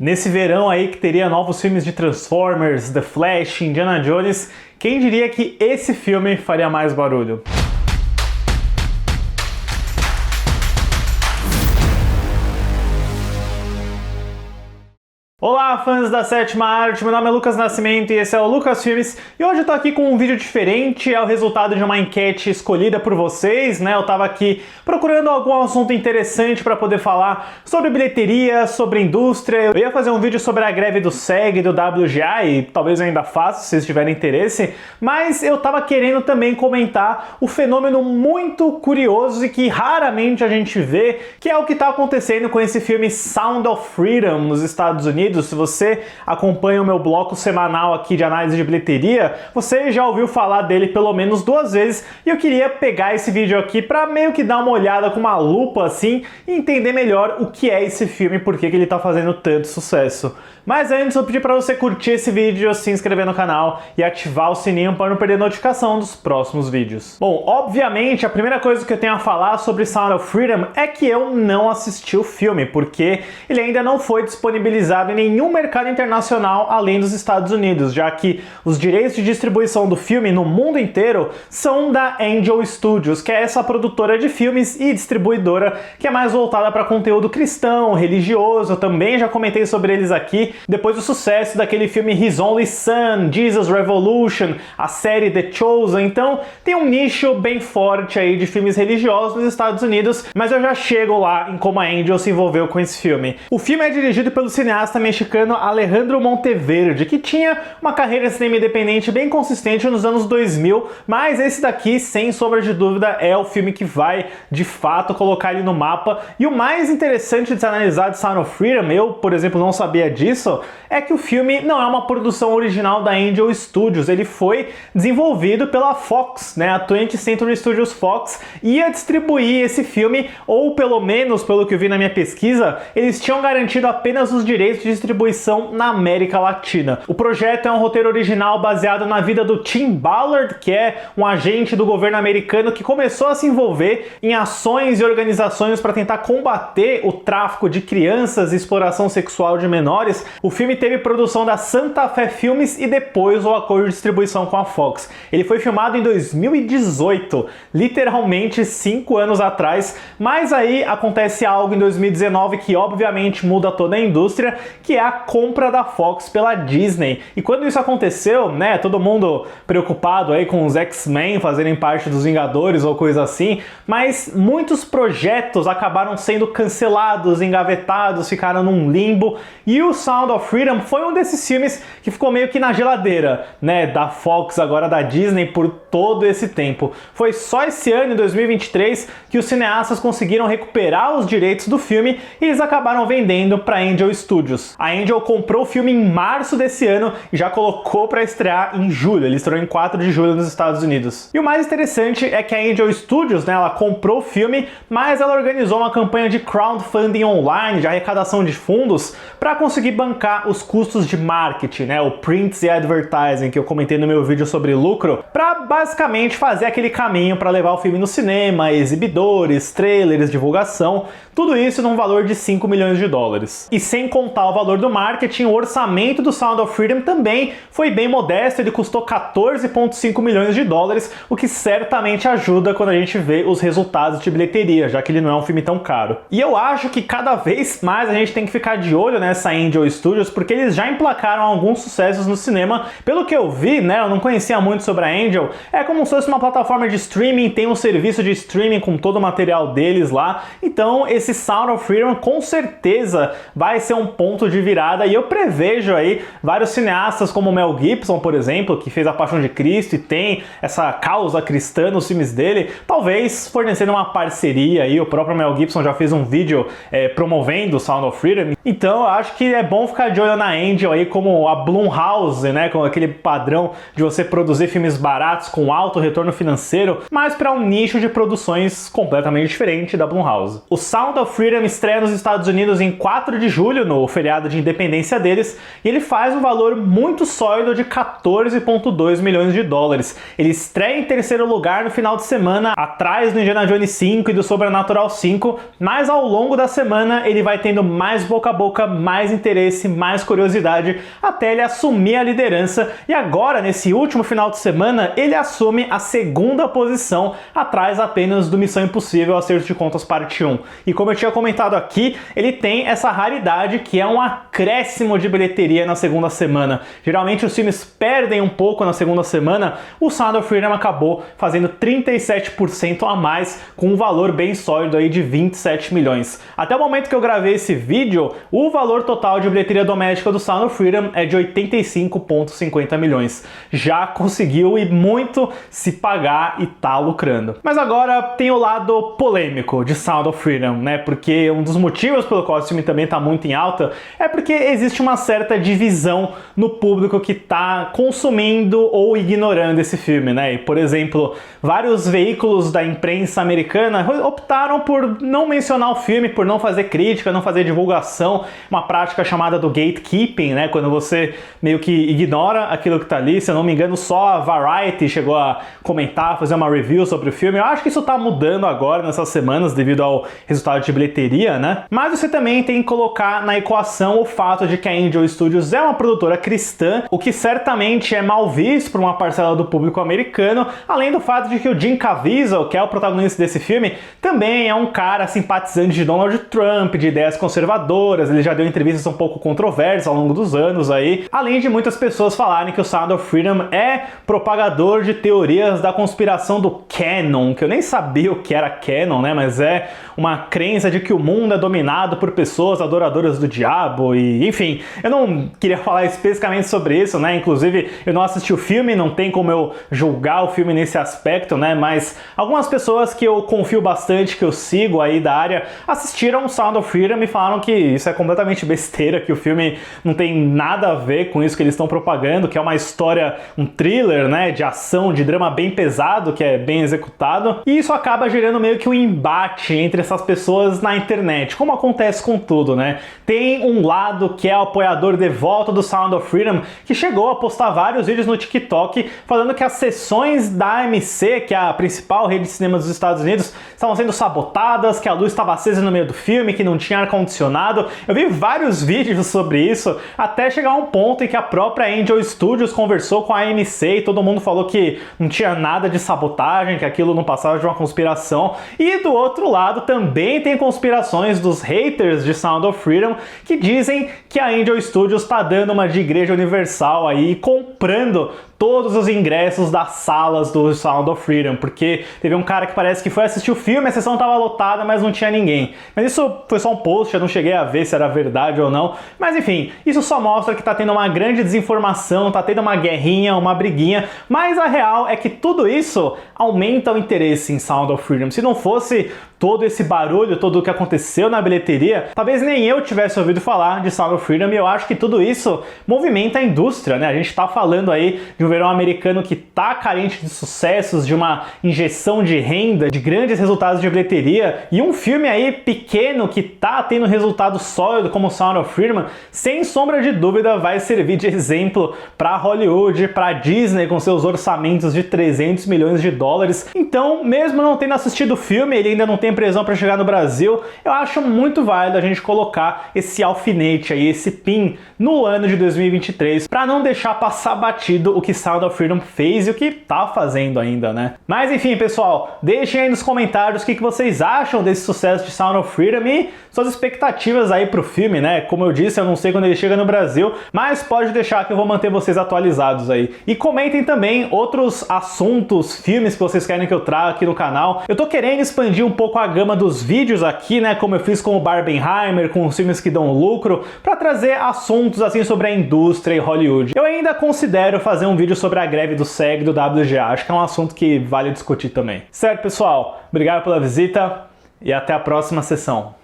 Nesse verão aí que teria novos filmes de Transformers, The Flash, Indiana Jones, quem diria que esse filme faria mais barulho? Olá, fãs da Sétima Arte, meu nome é Lucas Nascimento e esse é o Lucas Filmes, e hoje eu tô aqui com um vídeo diferente, é o resultado de uma enquete escolhida por vocês, né? Eu tava aqui procurando algum assunto interessante para poder falar sobre bilheteria, sobre indústria. Eu ia fazer um vídeo sobre a greve do SEG e do WGA, e talvez eu ainda faça, se vocês tiverem interesse, mas eu tava querendo também comentar o fenômeno muito curioso e que raramente a gente vê, que é o que tá acontecendo com esse filme Sound of Freedom nos Estados Unidos. Se você acompanha o meu bloco semanal aqui de análise de bilheteria, você já ouviu falar dele pelo menos 2 vezes, e eu queria pegar esse vídeo aqui para meio que dar uma olhada com uma lupa assim e entender melhor o que é esse filme e por que ele tá fazendo tanto sucesso. Mas antes eu pedi para você curtir esse vídeo, se inscrever no canal e ativar o sininho para não perder notificação dos próximos vídeos. Bom, obviamente a primeira coisa que eu tenho a falar sobre Sound of Freedom é que eu não assisti o filme, porque ele ainda não foi disponibilizado em nenhum mercado internacional além dos Estados Unidos, já que os direitos de distribuição do filme no mundo inteiro são da Angel Studios, que é essa produtora de filmes e distribuidora que é mais voltada para conteúdo cristão, religioso. Eu também já comentei sobre eles aqui, depois do sucesso daquele filme His Only Son, Jesus Revolution, a série The Chosen. Então tem um nicho bem forte aí de filmes religiosos nos Estados Unidos, mas eu já chego lá em como a Angel se envolveu com esse filme. O filme é dirigido pelo cineasta mexicano Alejandro Monteverde, que tinha uma carreira de cinema independente bem consistente nos anos 2000, mas esse daqui, sem sombra de dúvida, é o filme que vai, de fato, colocar ele no mapa. E o mais interessante de se analisar de Sound of Freedom, eu, por exemplo, não sabia disso, é que o filme não é uma produção original da Angel Studios, ele foi desenvolvido pela Fox, né? A 20th Century Studios Fox ia distribuir esse filme, ou pelo menos, pelo que eu vi na minha pesquisa, eles tinham garantido apenas os direitos de distribuição na América Latina. O projeto é um roteiro original baseado na vida do Tim Ballard, que é um agente do governo americano que começou a se envolver em ações e organizações para tentar combater o tráfico de crianças e exploração sexual de menores. O filme teve produção da Santa Fé Filmes e depois o acordo de distribuição com a Fox. Ele foi filmado em 2018, literalmente 5 anos atrás, mas aí acontece algo em 2019 que obviamente muda toda a indústria, que é a compra da Fox pela Disney. E quando isso aconteceu, né, todo mundo preocupado aí com os X-Men fazerem parte dos Vingadores ou coisa assim, mas muitos projetos acabaram sendo cancelados, engavetados, ficaram num limbo, e o Sound of Freedom foi um desses filmes que ficou meio que na geladeira, né, da Fox, agora da Disney, por todo esse tempo. Foi só esse ano, em 2023, que os cineastas conseguiram recuperar os direitos do filme e eles acabaram vendendo para Angel Studios. A Angel comprou o filme em março desse ano e já colocou para estrear em julho. Ele estreou em 4 de julho nos Estados Unidos. E o mais interessante é que a Angel Studios, né, ela comprou o filme, mas ela organizou uma campanha de crowdfunding online, de arrecadação de fundos, para conseguir bancar os custos de marketing, né, o prints e advertising, que eu comentei no meu vídeo sobre lucro, para basicamente fazer aquele caminho para levar o filme no cinema, exibidores, trailers, divulgação, tudo isso num valor de 5 milhões de dólares. E sem contar o valor do marketing, o orçamento do Sound of Freedom também foi bem modesto, ele custou 14,5 milhões de dólares, o que certamente ajuda quando a gente vê os resultados de bilheteria, já que ele não é um filme tão caro. E eu acho que cada vez mais a gente tem que ficar de olho nessa Angel Studios, porque eles já emplacaram alguns sucessos no cinema. Pelo que eu vi, né, eu não conhecia muito sobre a Angel, é como se fosse uma plataforma de streaming, tem um serviço de streaming com todo o material deles lá, então esse Sound of Freedom com certeza vai ser um ponto de virada, e eu prevejo aí vários cineastas como Mel Gibson, por exemplo, que fez A Paixão de Cristo e tem essa causa cristã nos filmes dele, talvez fornecendo uma parceria aí. O próprio Mel Gibson já fez um vídeo promovendo o Sound of Freedom, então eu acho que é bom ficar de olho na Angel aí como a Blumhouse, né, com aquele padrão de você produzir filmes baratos com alto retorno financeiro, mas para um nicho de produções completamente diferente da Blumhouse. O Sound Sound of Freedom estreia nos Estados Unidos em 4 de julho, no feriado de independência deles, e ele faz um valor muito sólido de 14,2 milhões de dólares. Ele estreia em terceiro lugar no final de semana, atrás do Indiana Jones 5 e do Sobrenatural 5, mas ao longo da semana ele vai tendo mais boca a boca, mais interesse, mais curiosidade, até ele assumir a liderança, e agora, nesse último final de semana, ele assume a segunda posição, atrás apenas do Missão Impossível Acerto de Contas Parte 1. E como eu tinha comentado aqui, ele tem essa raridade que é um acréscimo de bilheteria na segunda semana. Geralmente os filmes perdem um pouco na segunda semana, o Sound of Freedom acabou fazendo 37% a mais, com um valor bem sólido aí de 27 milhões. Até o momento que eu gravei esse vídeo, o valor total de bilheteria doméstica do Sound of Freedom é de 85,50 milhões. Já conseguiu e muito se pagar e tá lucrando. Mas agora tem o lado polêmico de Sound of Freedom, né? Porque um dos motivos pelo qual esse filme também tá muito em alta é porque existe uma certa divisão no público que tá consumindo ou ignorando esse filme, né? E, por exemplo, vários veículos da imprensa americana optaram por não mencionar o filme, por não fazer crítica, não fazer divulgação, uma prática chamada do gatekeeping, né? Quando você meio que ignora aquilo que tá ali. Se eu não me engano, só a Variety chegou a comentar, fazer uma review sobre o filme. Eu acho que isso tá mudando agora nessas semanas devido ao resultado de bilheteria, né? Mas você também tem que colocar na equação o fato de que a Angel Studios é uma produtora cristã, o que certamente é mal visto por uma parcela do público americano, além do fato de que o Jim Caviezel, que é o protagonista desse filme, também é um cara simpatizante de Donald Trump, de ideias conservadoras. Ele já deu entrevistas um pouco controversas ao longo dos anos aí, além de muitas pessoas falarem que o Sound of Freedom é propagador de teorias da conspiração do Canon, que eu nem sabia o que era Canon, né? Mas é uma crença de que o mundo é dominado por pessoas adoradoras do diabo e, enfim, eu não queria falar especificamente sobre isso, né? Inclusive, eu não assisti o filme, não tem como eu julgar o filme nesse aspecto, né? Mas algumas pessoas que eu confio bastante, que eu sigo aí da área, assistiram Sound of Freedom e falaram que isso é completamente besteira, que o filme não tem nada a ver com isso que eles estão propagando, que é uma história, um thriller, né? De ação, de drama bem pesado, que é bem executado. E isso acaba gerando meio que um embate entre essas pessoas na internet, como acontece com tudo, né? Tem um lado que é o apoiador devoto do Sound of Freedom, que chegou a postar vários vídeos no TikTok falando que as sessões da AMC, que é a principal rede de cinema dos Estados Unidos, estavam sendo sabotadas, que a luz estava acesa no meio do filme, que não tinha ar-condicionado. Eu vi vários vídeos sobre isso, até chegar a um ponto em que a própria Angel Studios conversou com a AMC e todo mundo falou que não tinha nada de sabotagem, que aquilo não passava de uma conspiração. E do outro lado também tem conspirações dos haters de Sound of Freedom que dizem que a Angel Studios está dando uma de Igreja Universal aí, comprando todos os ingressos das salas do Sound of Freedom, porque teve um cara que parece que foi assistir o filme, a sessão estava lotada, mas não tinha ninguém. Mas isso foi só um post, eu não cheguei a ver se era verdade ou não. Mas enfim, isso só mostra que tá tendo uma grande desinformação, tá tendo uma guerrinha, uma briguinha, mas a real é que tudo isso aumenta o interesse em Sound of Freedom. Se não fosse todo esse barulho, todo o que aconteceu na bilheteria, talvez nem eu tivesse ouvido falar de Sound of Freedom, e eu acho que tudo isso movimenta a indústria, né? A gente tá falando aí de um verão americano que tá carente de sucessos, de uma injeção de renda, de grandes resultados de bilheteria, e um filme aí pequeno que tá tendo resultado sólido como Sound of Freedom, sem sombra de dúvida vai servir de exemplo para Hollywood, para Disney com seus orçamentos de 300 milhões de dólares. Então, mesmo não tendo assistido o filme, ele ainda não tem previsão para chegar no Brasil, eu acho muito válido a gente colocar esse alfinete aí, esse pin no ano de 2023, para não deixar passar batido o que Sound of Freedom fez e o que tá fazendo ainda, né? Mas enfim, pessoal, deixem aí nos comentários o que vocês acham desse sucesso de Sound of Freedom e suas expectativas aí pro filme, né? Como eu disse, eu não sei quando ele chega no Brasil, mas pode deixar que eu vou manter vocês atualizados aí. E comentem também outros assuntos, filmes que vocês querem que eu traga aqui no canal. Eu tô querendo expandir um pouco a gama dos vídeos aqui, né? Como eu fiz com o Barbenheimer, com os filmes que dão lucro, para trazer assuntos assim sobre a indústria e Hollywood. Eu ainda considero fazer um vídeo sobre a greve do SEG e do WGA, acho que é um assunto que vale discutir também. Certo, pessoal? Obrigado pela visita e até a próxima sessão.